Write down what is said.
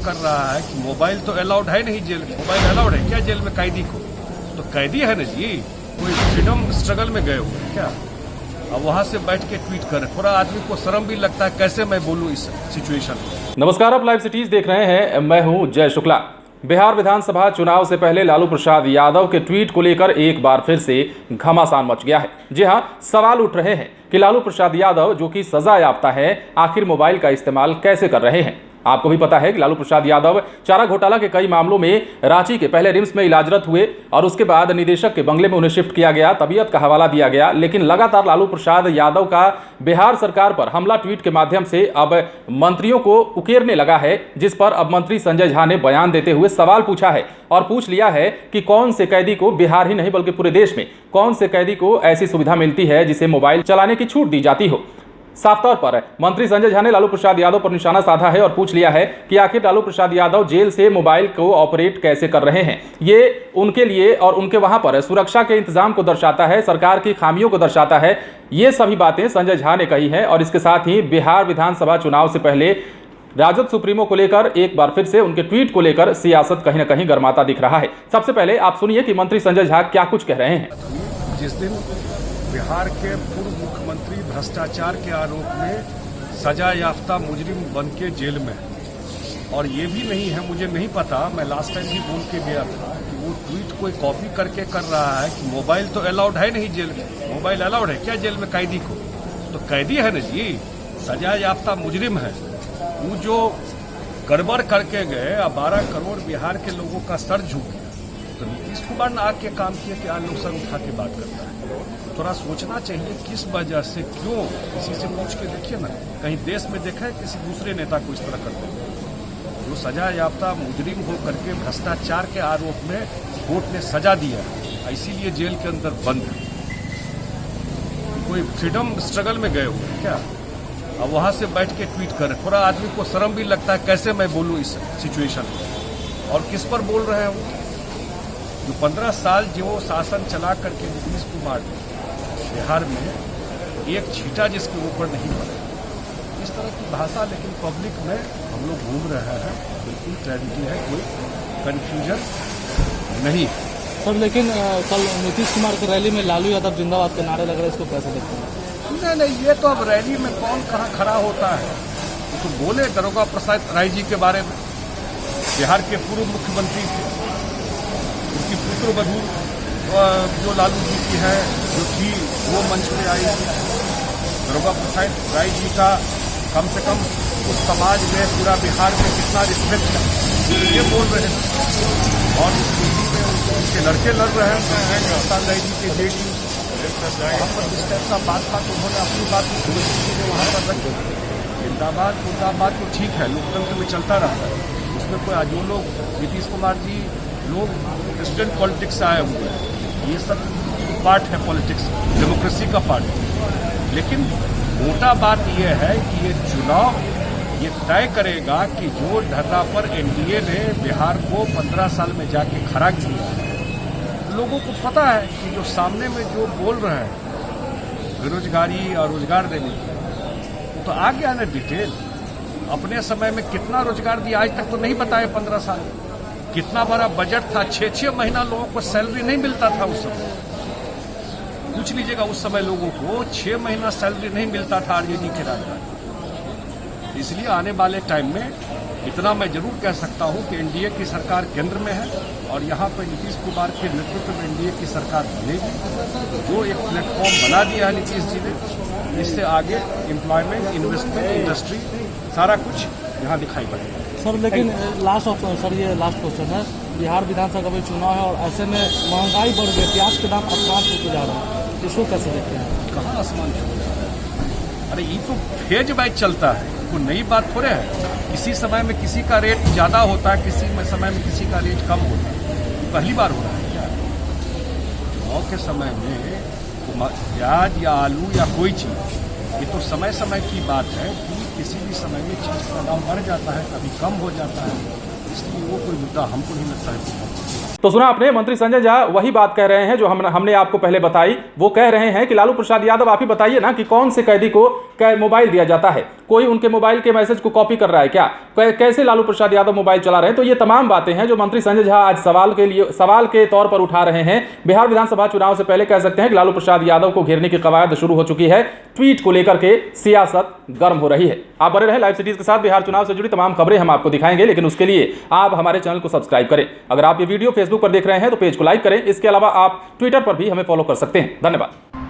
कर रहा है कि मोबाइल तो अलाउड है नहीं जेल में। मोबाइल अलाउड है क्या जेल में कैदी को? तो कैदी है ना जी, कोई फ्रीडम स्ट्रगल में गए हुए हैं क्या? अब वहां से बैठ के ट्वीट कर, थोड़ा आदमी को शर्म भी लगता है, कैसे मैं बोलूं इस सिचुएशन में। नमस्कार, आप लाइव सिटीज देख रहे हैं। मैं हूं जय शुक्ला। बिहार विधानसभा चुनाव से पहले लालू प्रसाद यादव के ट्वीट को लेकर एक बार फिर से घमासान मच गया है। जी हां, सवाल उठ रहे हैं कि लालू प्रसाद यादव, जो कि सजा याफ्ता है, आखिर मोबाइल का इस्तेमाल कैसे कर रहे हैं। आपको भी पता है कि लालू प्रसाद यादव चारा घोटाला के कई मामलों में रांची के पहले रिम्स में इलाजरत हुए और उसके बाद निदेशक के बंगले में उन्हें शिफ्ट किया गया, तबीयत का हवाला दिया गया। लेकिन लगातार लालू प्रसाद यादव का बिहार सरकार पर हमला ट्वीट के माध्यम से अब मंत्रियों को उकेरने लगा है, जिस पर अब मंत्री संजय झा ने बयान देते हुए सवाल पूछा है और पूछ लिया है कि कौन से कैदी को, बिहार ही नहीं बल्कि पूरे देश में कौन से कैदी को ऐसी सुविधा मिलती है जिसे मोबाइल चलाने की छूट दी जाती हो। साफ तौर पर मंत्री संजय झा ने लालू प्रसाद यादव पर निशाना साधा है और पूछ लिया है कि आखिर लालू प्रसाद यादव जेल से मोबाइल को ऑपरेट कैसे कर रहे हैं। ये उनके लिए और उनके वहां पर सुरक्षा के इंतजाम को दर्शाता है, सरकार की खामियों को दर्शाता है। ये सभी बातें संजय झा ने कही हैं और इसके साथ ही बिहार विधानसभा चुनाव से पहले राजद सुप्रीमो को लेकर एक बार फिर से उनके ट्वीट को लेकर सियासत कहीं ना कहीं गर्माता दिख रहा है। सबसे पहले आप सुनिए कि मंत्री संजय झा क्या कुछ कह रहे हैं। जिस दिन बिहार के पूर्व मुख्यमंत्री भ्रष्टाचार के आरोप में सजा याफ्ता मुजरिम बन के जेल में, और ये भी नहीं है, मुझे नहीं पता, मैं लास्ट टाइम भी बोल के गया था कि वो ट्वीट कोई कॉपी करके कर रहा है कि मोबाइल तो अलाउड है नहीं जेल में। मोबाइल अलाउड है क्या जेल में कैदी को? तो कैदी है ना जी, सजा याफ्ता मुजरिम है। वो जो गड़बड़ करके गए, अब 12 करोड़ बिहार के लोगों का सर झुक गया, तो नीतीश कुमार ने आके काम किया कि आज लोग सर उठा के बात करता है। थोड़ा सोचना चाहिए किस वजह से, क्यों, किसी से पूछ के देखिए ना, कहीं देश में देखा है किसी दूसरे नेता को इस तरह करते हैं। जो सजा याफ्ता मुजरिम हो करके भ्रष्टाचार के आरोप में कोर्ट ने सजा दिया, इसीलिए जेल के अंदर बंद है। कोई फ्रीडम स्ट्रगल में गए हुए हैं क्या? अब वहां से बैठ के ट्वीट कर, थोड़ा आदमी को शर्म भी लगता है, कैसे मैं बोलूं इस सिचुएशन में। और किस पर बोल रहे हैं वो? जो 15 साल जो शासन चला करके नीतीश कुमार ने बिहार में एक छींटा जिसके ऊपर नहीं पड़ा, इस तरह की भाषा लेकिन पब्लिक में हम लोग घूम रहे हैं। बिल्कुल क्लैरिटी है, कोई कंफ्यूजन नहीं सर। लेकिन कल नीतीश कुमार की रैली में लालू यादव जिंदाबाद के नारे लग रहे हैं, इसको कैसे देखते हैं? नहीं, ये तो अब रैली में कौन कहाँ खड़ा होता है। तो बोले दरोगा प्रसाद राय जी के बारे में, बिहार के पूर्व मुख्यमंत्री थे, उनकी पुत्रवधू जो लालू जी की है, जो थी, वो मंच पे आई। दरोगा प्रसाद राय जी का कम से कम उस समाज में, पूरा बिहार में कितना रिस्पेक्ट है, ये बोल रहे हैं। और इस स्थिति में उनके लड़के लड़ रहे हैं, प्रसाद राय जी के बेटी, वहाँ पर जिस टाइप का बात था, तो उन्होंने अपनी बात वहाँ पर रखी। जिंदाबाद मुर्दाबाद तो ठीक है, लोकतंत्र में चलता रहता है, उसमें कोई जो लोग, नीतीश कुमार जी लोग प्रेसिडेंट पॉलिटिक्स से आए हुए हैं, ये सब पार्ट है पॉलिटिक्स, डेमोक्रेसी का पार्ट है। लेकिन मोटा बात यह है कि ये चुनाव ये तय करेगा कि जो ढर्रा पर एनडीए ने बिहार को 15 साल में जाके खड़ा किया, लोगों को पता है कि जो सामने में जो बोल रहे हैं बेरोजगारी और रोजगार देने की, तो आ गया ना डिटेल। अपने समय में कितना रोजगार दिया आज तक तो नहीं बताया। 15 साल कितना बड़ा बजट था, 6-6 महीना लोगों को सैलरी नहीं मिलता था उस समय। पूछ लीजिएगा उस समय लोगों को 6 महीना सैलरी नहीं मिलता था आरजेडी के राज में। इसलिए आने वाले टाइम में इतना मैं जरूर कह सकता हूं कि एनडीए की सरकार केंद्र में है और यहाँ पर नीतीश कुमार के नेतृत्व में एनडीए की सरकार बनेगी। जो एक प्लेटफॉर्म बना दिया है नीतीश जी ने, इससे आगे एम्प्लॉयमेंट, इन्वेस्टमेंट, इंडस्ट्री, सारा कुछ यहाँ दिखाई पड़ेगा। सर लेकिन लास्ट क्वेश्चन है, बिहार विधानसभा का चुनाव है और ऐसे में महंगाई बढ़ गई, प्याज के दाम आसमान छूते जा रहे हैं, इसको कैसे देखते हैं? कहाँ आसमान छू रहा है? अरे ये तो फेज वाइज चलता है, कोई नई बात थोड़े है। किसी समय में किसी का रेट ज़्यादा होता है, किसी समय में किसी का रेट कम होता है। पहली बार हो रहा है क्या? चुनाव के समय में प्याज या आलू या कोई चीज़, ये तो समय समय की बात है कि किसी भी समय में चीज़ का दाम बढ़ जाता है, कभी कम हो जाता है। इसलिए वो कोई मुद्दा हमको नहीं लगता है। तो सुना आपने, मंत्री संजय झा वही बात कह रहे हैं जो हमने आपको पहले बताई। वो कह रहे हैं कि लालू प्रसाद यादव आप ही बताइए ना कि कौन से कैदी को मोबाइल दिया जाता है, कोई उनके मोबाइल के मैसेज को कॉपी कर रहा है क्या, कैसे लालू प्रसाद यादव मोबाइल चला रहे हैं। तो ये तमाम बातें हैं जो मंत्री संजय झा आज सवाल के तौर पर उठा रहे हैं। बिहार विधानसभा चुनाव से पहले कह सकते हैं कि लालू प्रसाद यादव को घेरने की कवायद शुरू हो चुकी है। ट्वीट को लेकर के सियासत गर्म हो रही है। आप बने रहे लाइव सिटीज के साथ। बिहार चुनाव से जुड़ी तमाम खबरें हम आपको दिखाएंगे, लेकिन उसके लिए आप हमारे चैनल को सब्सक्राइब करें। अगर आप ये वीडियो फेसबुक पर देख रहे हैं तो पेज को लाइक करें। इसके अलावा आप ट्विटर पर भी हमें फॉलो कर सकते हैं। धन्यवाद।